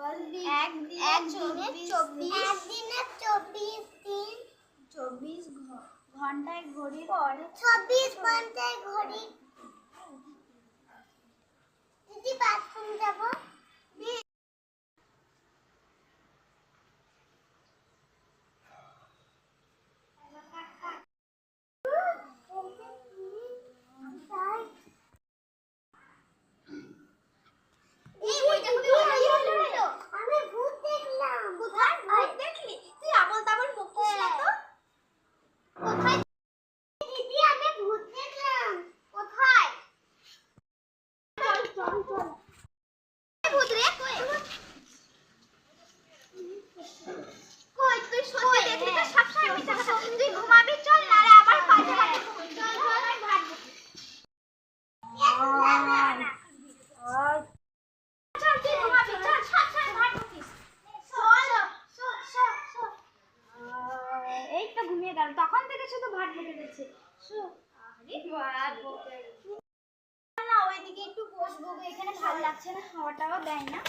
24 ঘন্টায় ঘড়ির পর 24 ঘন্টায় ঘড়ি। দিদি বাথরুম যাব। আমি ভূত দেখলাম। কোথায় ভূত দেখলি? তুই আবল তাবল বকিস না তো। কোথায় দিদি? আমি ভূত দেখলাম। কোথায়? চল চল চল। ভূত রে কই? কই তুই সত্যি দেখলি তো? সবসময় মিথ্যা কথা। তুই ঘুমাবি চল না রে আবার পাঁচ ঘন্টা চল চল ভাগ চল তুই ঘুমাবি চল সবসময় ভাগ বকিস। এই তো ঘুমিয়ে গেল, তখন থেকে শুধু ভাট বকে যাচ্ছে। আরে ভাট বকে না, ওইদিকে একটু বসবো, এখানে ভালো লাগছে না, হাওয়াটাও দেয় না।